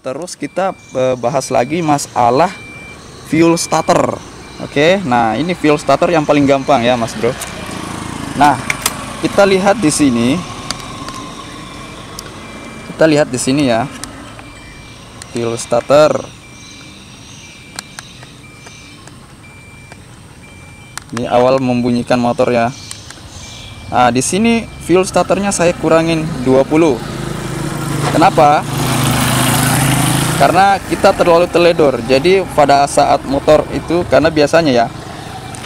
Terus kita bahas lagi masalah fuel starter. Oke, nah ini fuel starter yang paling gampang ya, Mas Bro. Nah, kita lihat di sini. Kita lihat di sini ya. Fuel starter. Ini awal membunyikan motor ya. Nah, di sini fuel starternya saya kurangin 20. Kenapa? Karena kita terlalu teledor. Jadi pada saat motor itu, karena biasanya ya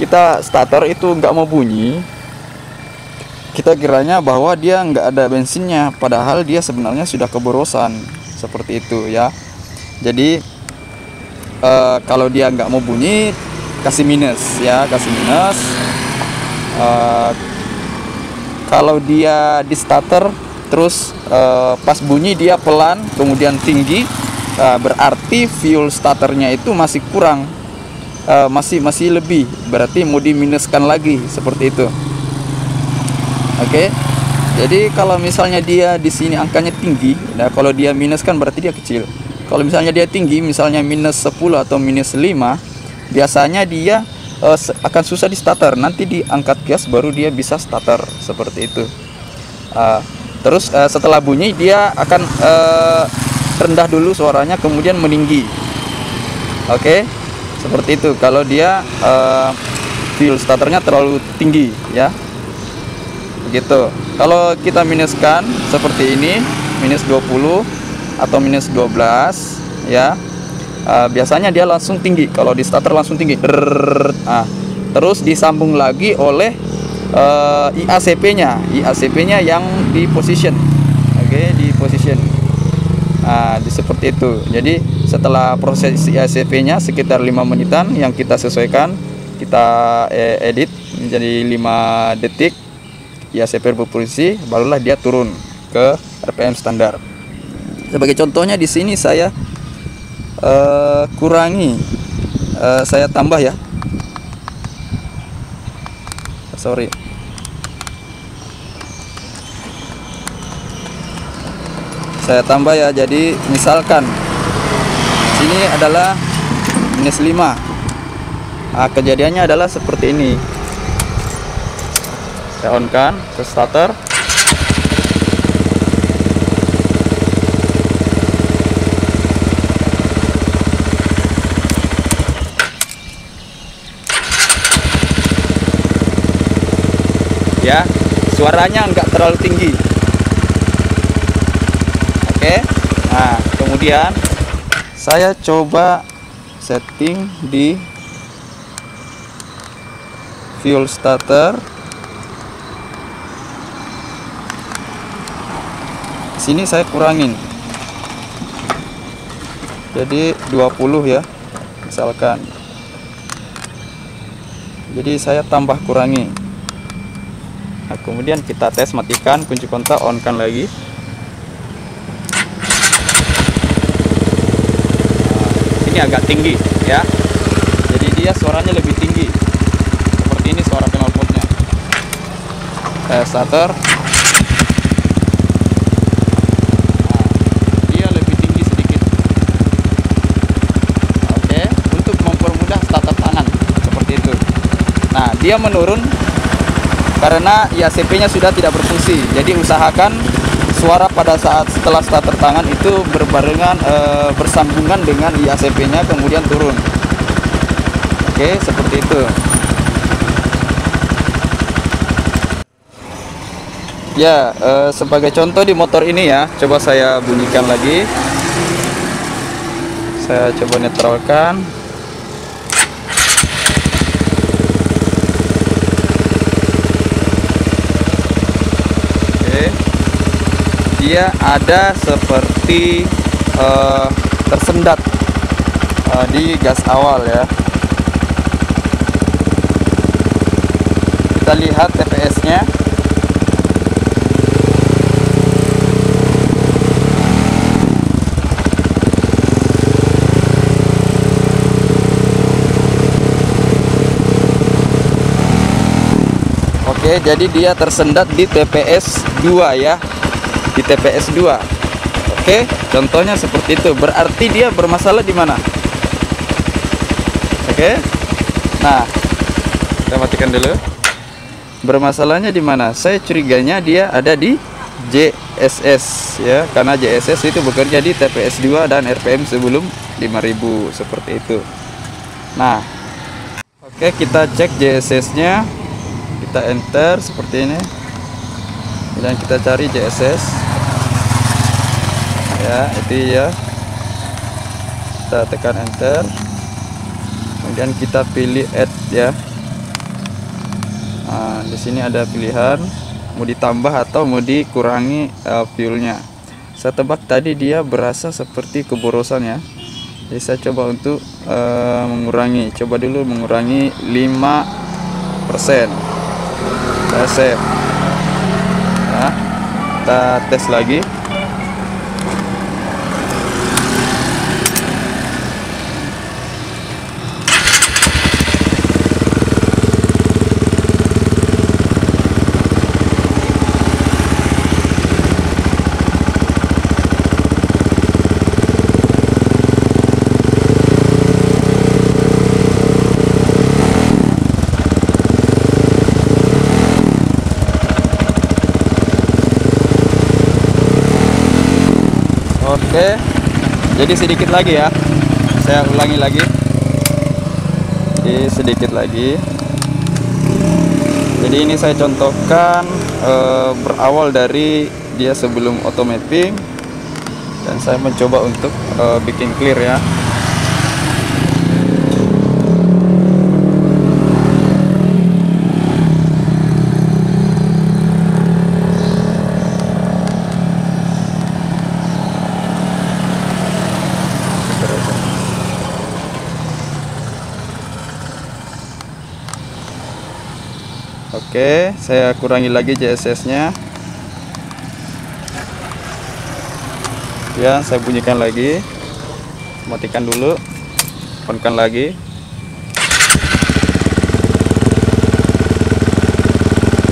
kita starter itu nggak mau bunyi, kita kiranya bahwa dia nggak ada bensinnya, padahal dia sebenarnya sudah keborosan, seperti itu ya. Jadi kalau dia nggak mau bunyi, kasih minus ya, kasih minus. Kalau dia di starter terus pas bunyi dia pelan kemudian tinggi, berarti fuel starternya itu masih kurang, masih lebih, berarti mau diminuskan lagi, seperti itu. Oke, jadi kalau misalnya dia di sini angkanya tinggi, nah kalau dia minus kan berarti dia kecil. Kalau misalnya dia tinggi, misalnya minus 10 atau minus 5, biasanya dia akan susah di starter. Nanti diangkat gas baru dia bisa starter, seperti itu. Terus setelah bunyi dia akan rendah dulu suaranya, kemudian meninggi. Oke, seperti itu. Kalau dia fuel starternya terlalu tinggi ya, begitu. Kalau kita minuskan seperti ini, minus 20 atau minus 12 ya, biasanya dia langsung tinggi. Kalau di starter langsung tinggi. Terus disambung lagi oleh IACP-nya yang di position. Oke, di position. Seperti itu. Jadi setelah proses IACP-nya sekitar 5 menitan yang kita sesuaikan, kita edit menjadi 5 detik IACP berposisi, barulah dia turun ke RPM standar. Sebagai contohnya di sini saya kurangi, saya tambah ya. Sorry. Saya tambah ya. Jadi misalkan sini adalah minus 5. Kejadiannya adalah seperti ini. Saya on kan ke starter. Ya, suaranya nggak terlalu tinggi. Oke, nah kemudian saya coba setting di fuel starter. Sini saya kurangin, jadi 20 ya, misalkan. Jadi saya tambah kurangi. Nah, kemudian kita tes, matikan kunci kontak, on kan lagi. Ini agak tinggi ya, jadi dia suaranya lebih tinggi. Seperti ini suara knalpotnya. Starter, dia lebih tinggi sedikit. Oke, untuk mempermudah starter tangan, seperti itu. Nah, dia menurun karena IACP-nya sudah tidak berfungsi. Jadi usahakan suara pada saat setelah starter tangan itu berbarengan, bersambungan dengan IACP-nya, kemudian turun. Oke, seperti itu. Ya, sebagai contoh di motor ini ya, coba saya bunyikan lagi. Saya coba netralkan. Dia ada seperti tersendat di gas awal ya. Kita lihat TPS-nya. Oke, jadi dia tersendat di TPS 2 ya. Di TPS 2. Oke, contohnya seperti itu. Berarti dia bermasalah di mana? Oke. Nah, kita matikan dulu. Bermasalahnya di mana? Saya curiganya dia ada di JSS ya, karena JSS itu bekerja di TPS2 dan RPM sebelum 5000 seperti itu. Nah, oke, kita cek JSS-nya. Kita enter seperti ini. Dan kita cari JSS. Ya, itu ya. Kita tekan enter. Kemudian kita pilih add ya. Nah, di sini ada pilihan mau ditambah atau mau dikurangi fuelnya. Saya tebak tadi dia berasa seperti keborosan ya. Jadi saya coba untuk mengurangi. Coba dulu mengurangi 5%. Saya save. Nah, kita tes lagi. Oke, jadi sedikit lagi ya, saya ulangi lagi, jadi sedikit lagi. Jadi ini saya contohkan berawal dari dia sebelum auto mapping, dan saya mencoba untuk bikin clear ya. Oke, saya kurangi lagi JSS-nya. Ya, saya bunyikan lagi. Matikan dulu. On-kan lagi.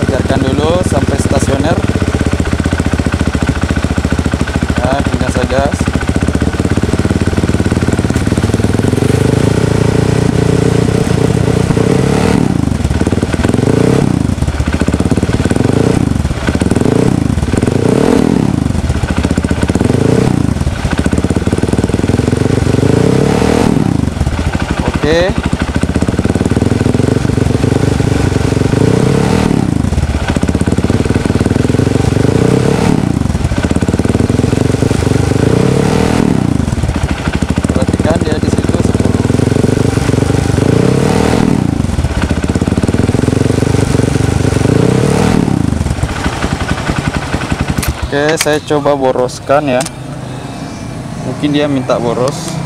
Biarkan dulu sampai stasioner. Nah, punya saja. Oke. Perhatikan dia di situ 10. Oke, saya coba boroskan ya. Mungkin dia minta boros.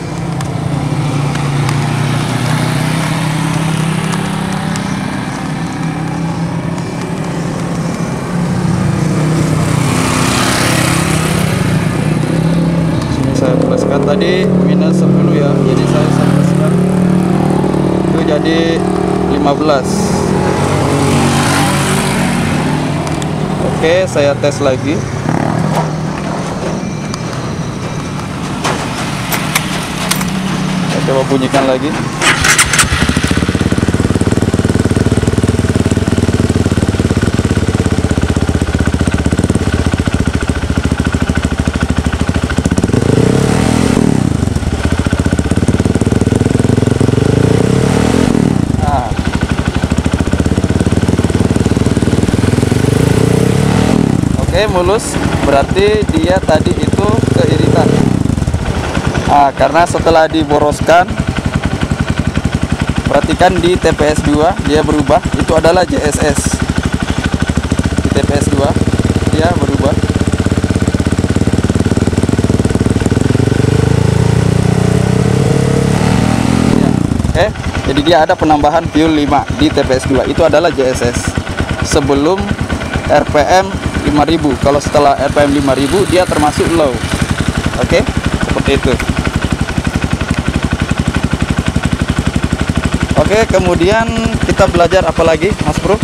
Tadi minus 10 ya, jadi saya sampaikan itu jadi 15. Oke, saya tes lagi. Saya coba bunyikan lagi. Oke, mulus, berarti dia tadi itu keiritan. Nah, karena setelah diboroskan, perhatikan di TPS2 dia berubah, itu adalah JSS. Di TPS2 dia berubah. Oke, jadi dia ada penambahan fuel 5 di TPS2, itu adalah JSS. Sebelum RPM 5000, kalau setelah RPM 5000 dia termasuk low. Oke, seperti itu. Oke, kemudian kita belajar apa lagi, Mas Bro?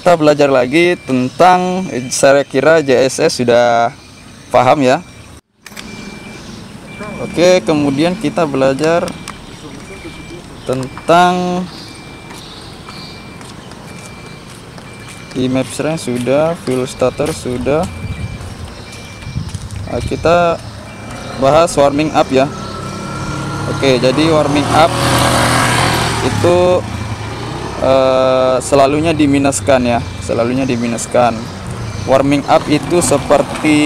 Kita belajar lagi tentang, saya kira JSS sudah paham ya. Oke, kemudian kita belajar tentang Emaps range sudah, fuel starter sudah. Nah, kita bahas warming up ya. Oke, jadi warming up itu selalunya diminuskan ya, selalunya diminuskan. Warming up itu seperti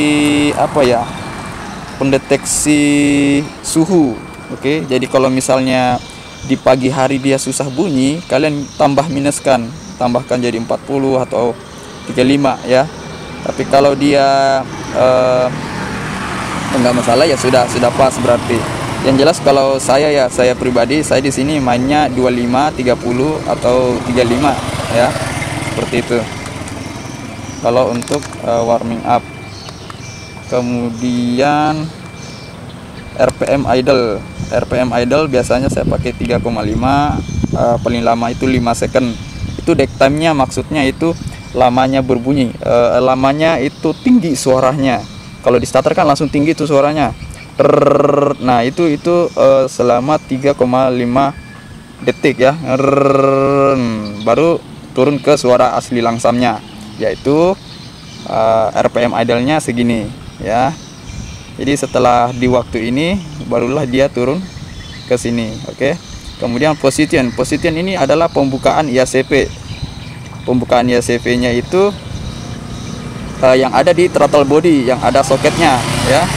apa ya, pendeteksi suhu. Oke, jadi kalau misalnya di pagi hari dia susah bunyi, kalian tambahkan jadi 40 atau 35 ya. Tapi kalau dia enggak masalah ya sudah pas berarti. Yang jelas kalau saya pribadi, saya di sini mainnya 25, 30 atau 35 ya. Seperti itu. Kalau untuk warming up. Kemudian RPM idle biasanya saya pakai 3,5, paling lama itu 5 second. Itu deck time-nya, maksudnya itu lamanya berbunyi, lamanya itu tinggi suaranya. Kalau di starter kan langsung tinggi itu suaranya. Nah itu selama 3,5 detik ya. Baru turun ke suara asli langsamnya, yaitu RPM idle-nya segini ya. Jadi setelah di waktu ini barulah dia turun ke sini. Oke. Kemudian position ini adalah pembukaan IACP. Pembukaan IACP-nya itu yang ada di throttle body, yang ada soketnya ya.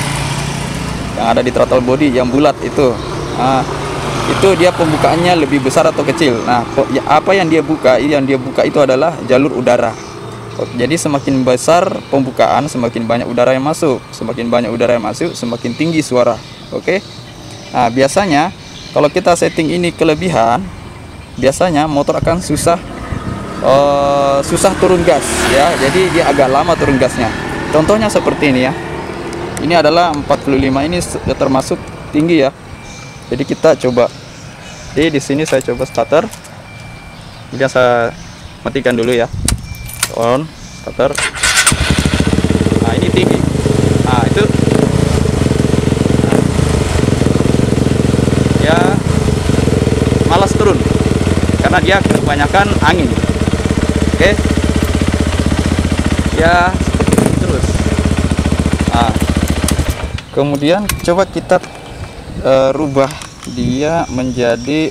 Yang ada di throttle body yang bulat itu. Nah, itu dia pembukaannya lebih besar atau kecil. Nah, apa yang dia buka? Yang dia buka itu adalah jalur udara. Jadi semakin besar pembukaan, semakin banyak udara yang masuk. Semakin banyak udara yang masuk, semakin tinggi suara. Oke. Nah, biasanya kalau kita setting ini kelebihan, biasanya motor akan susah turun gas ya. Jadi dia agak lama turun gasnya. Contohnya seperti ini ya. Ini adalah 45, ini termasuk tinggi ya. Jadi kita coba. Jadi di sini saya coba starter. Kemudian saya matikan dulu ya. On starter. Nah, ini tinggi. Nah, itu ya malas turun karena dia kebanyakan angin. Oke. Ya terus. Nah, kemudian coba kita rubah dia menjadi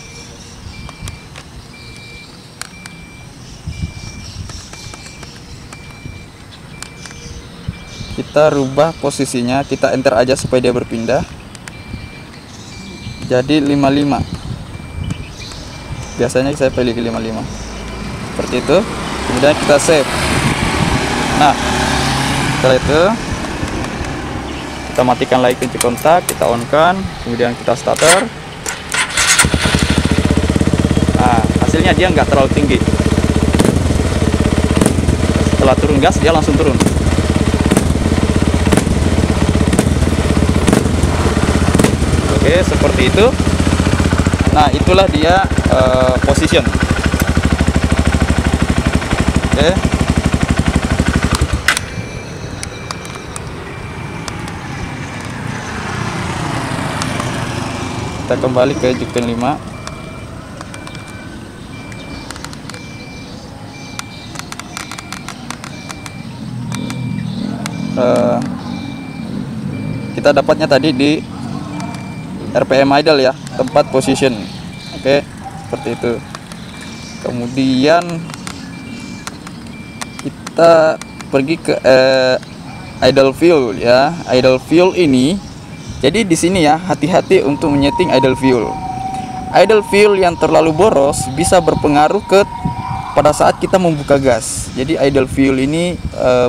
posisinya, kita enter aja supaya dia berpindah jadi 55. Biasanya saya pilih 55 seperti itu. Kemudian kita save. Nah, setelah itu kita matikan lagi kunci kontak, kita on kan, kemudian kita starter. Nah, hasilnya dia nggak terlalu tinggi. Setelah turun gas dia langsung turun. Oke, seperti itu. Nah, itulah dia position. Oke. Kita kembali ke Jukten 5. Kita dapatnya tadi di RPM idle ya, tempat position. Oke, seperti itu. Kemudian kita pergi ke idle fuel ya. Idle fuel ini, jadi di sini ya, hati-hati untuk menyeting idle fuel. Idle fuel yang terlalu boros bisa berpengaruh pada saat kita membuka gas. Jadi idle fuel ini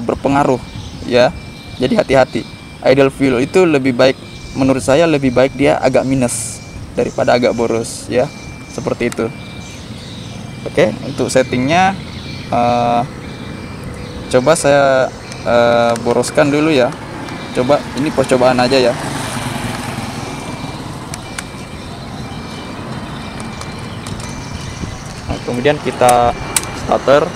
berpengaruh ya. Jadi hati-hati. Idle fuel itu lebih baik, menurut saya lebih baik dia agak minus daripada agak boros ya. Seperti itu. Oke, untuk settingnya coba saya boroskan dulu ya. Coba, ini percobaan aja ya. Nah, kemudian kita starter.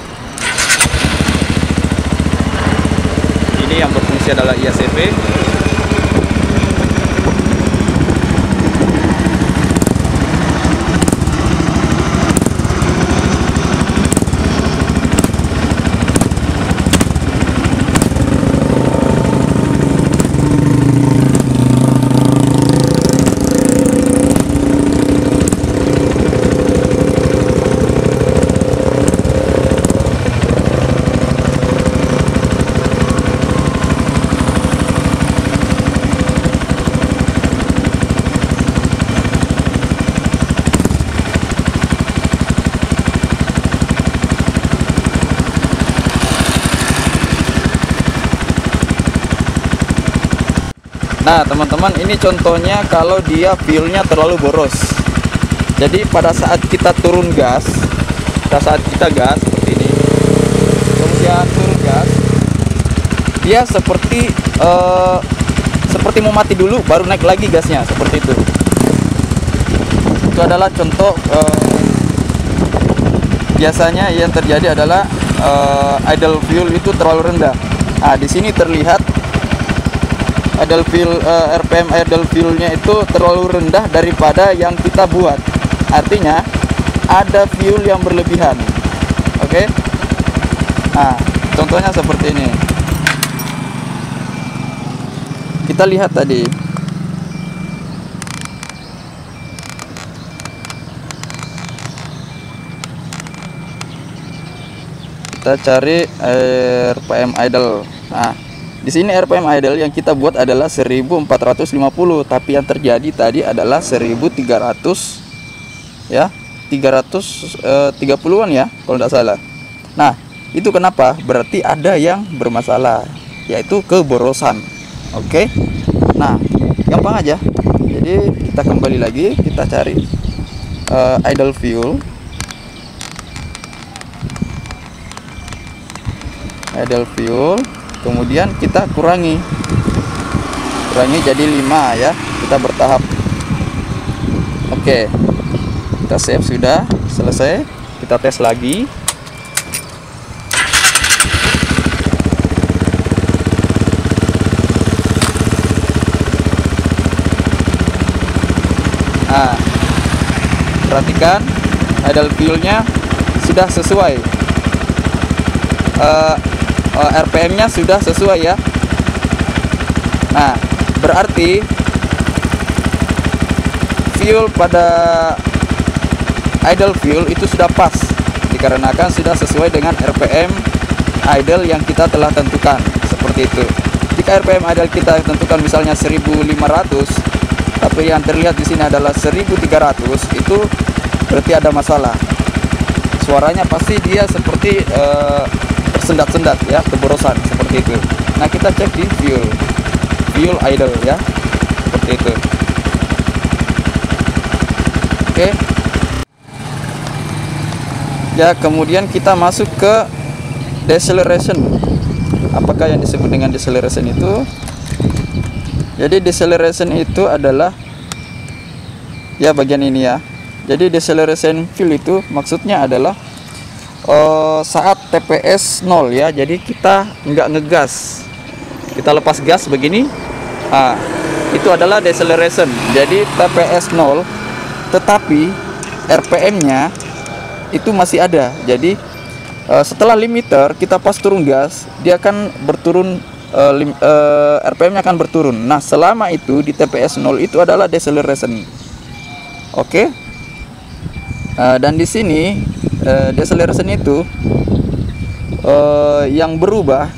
Ini yang berfungsi adalah IACP. Nah teman-teman, ini contohnya kalau dia fuelnya terlalu boros. Jadi pada saat kita turun gas, pada saat kita gas seperti ini, kemudian turun gas, dia seperti mau mati dulu baru naik lagi gasnya, seperti itu. Itu adalah contoh biasanya yang terjadi adalah idle fuel itu terlalu rendah. Nah di sini terlihat idle fuel, RPM idle fuelnya itu terlalu rendah daripada yang kita buat. Artinya ada fuel yang berlebihan. Oke. Nah contohnya seperti ini. Kita lihat tadi. Kita cari RPM idle. Nah, di sini RPM idle yang kita buat adalah 1450, tapi yang terjadi tadi adalah 1300 ya, 330-an ya kalau tidak salah. Nah, itu kenapa? Berarti ada yang bermasalah, yaitu keborosan. Oke. Nah, gampang aja. Jadi kita kembali lagi, kita cari idle fuel. Idle fuel, kemudian kita kurangi jadi 5 ya, kita bertahap. Oke, kita save, sudah selesai. Kita tes lagi. Nah, perhatikan idle fuelnya sudah sesuai, RPM-nya sudah sesuai ya. Nah, berarti fuel pada idle fuel itu sudah pas, dikarenakan sudah sesuai dengan RPM idle yang kita telah tentukan, seperti itu. Jika RPM idle kita tentukan misalnya 1500, tapi yang terlihat di sini adalah 1300, itu berarti ada masalah. Suaranya pasti dia seperti tersendat-sendat ya, keborosan seperti itu. Nah kita cek di fuel idle ya, seperti itu. Oke. Ya, kemudian kita masuk ke deceleration. Apakah yang disebut dengan deceleration itu? Jadi deceleration itu adalah ya bagian ini ya. Jadi deceleration fuel itu maksudnya adalah saat TPS 0 ya, jadi kita nggak ngegas, kita lepas gas begini. Nah, itu adalah deceleration. Jadi TPS 0 tetapi RPM-nya itu masih ada. Jadi setelah limiter kita pas turun gas, dia akan berturun, RPM-nya akan berturun. Nah selama itu di TPS 0 itu adalah deceleration. Oke. Dan di sini deceleration itu yang berubah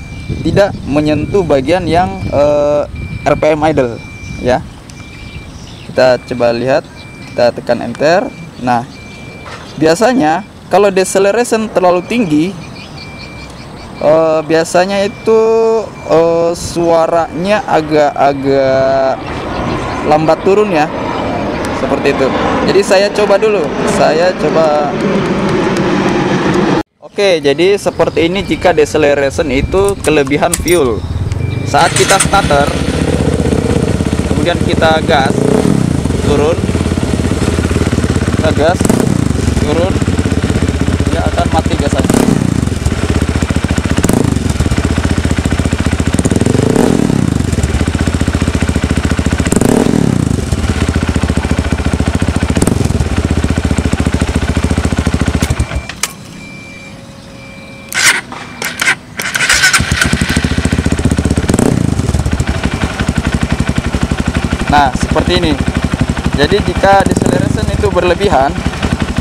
tidak menyentuh bagian yang RPM idle ya. Kita coba lihat, kita tekan enter. Nah biasanya kalau deceleration terlalu tinggi, biasanya itu suaranya agak-agak lambat turun ya, seperti itu. Jadi saya coba dulu, Oke, jadi seperti ini jika deceleration itu kelebihan fuel. Saat kita starter, kemudian kita gas, turun, kita gas, turun, dia akan mati gasannya. Nah seperti ini. Jadi jika deceleration itu berlebihan,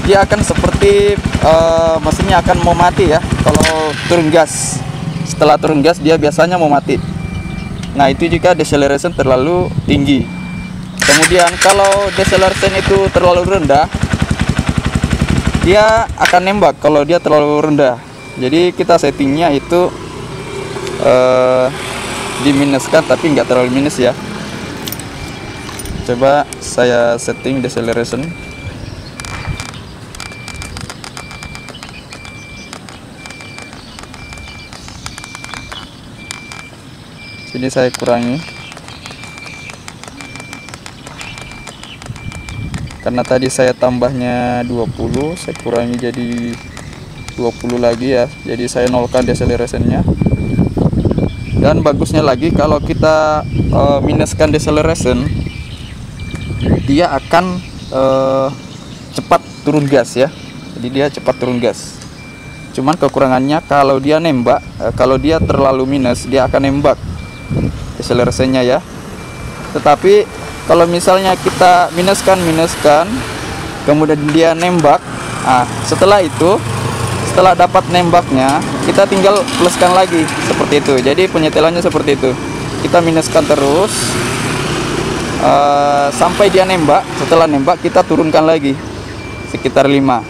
dia akan seperti mesinnya akan mau mati ya. Kalau turun gas, setelah turun gas dia biasanya mau mati. Nah itu jika deceleration terlalu tinggi. Kemudian kalau deceleration itu terlalu rendah, dia akan nembak kalau dia terlalu rendah. Jadi kita settingnya itu diminuskan, tapi nggak terlalu minus ya. Coba saya setting deceleration. Sini saya kurangi. Karena tadi saya tambahnya 20, saya kurangi jadi 20 lagi ya. Jadi saya nolkan decelerationnya. Dan bagusnya lagi kalau kita minuskan deceleration, dia akan cepat turun gas ya. Jadi dia cepat turun gas. Cuman kekurangannya kalau dia nembak, kalau dia terlalu minus, dia akan nembak decelerationnya ya. Tetapi kalau misalnya kita minuskan, kemudian dia nembak, setelah itu, setelah dapat nembaknya, kita tinggal pluskan lagi seperti itu. Jadi penyetelannya seperti itu. Kita minuskan terus sampai dia nembak. Setelah nembak kita turunkan lagi sekitar 5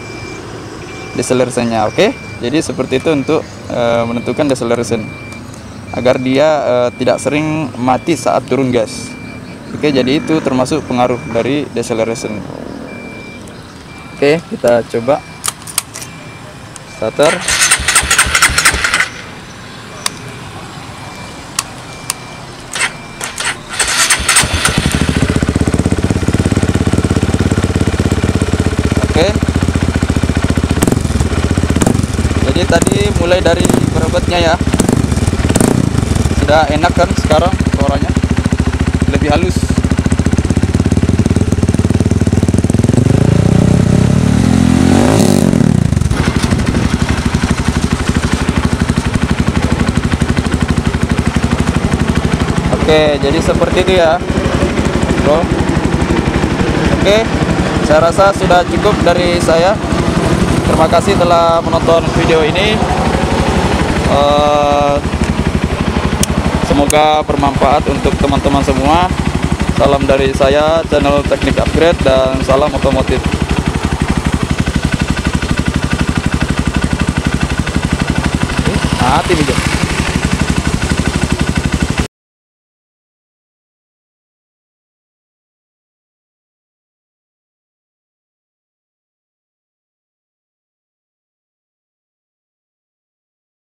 decelerationnya. Oke, jadi seperti itu untuk menentukan deceleration agar dia tidak sering mati saat turun gas. Oke, jadi itu termasuk pengaruh dari deceleration. Oke, kita coba starter. Oke. Jadi tadi mulai dari berebetnya ya. Sudah enak kan sekarang suaranya? Lebih halus. Oke, jadi seperti itu ya, bro. Oke, saya rasa sudah cukup dari saya. Terima kasih telah menonton video ini. Semoga bermanfaat untuk teman-teman semua. Salam dari saya, channel Teknik Upgrade, dan salam otomotif. Mati nih.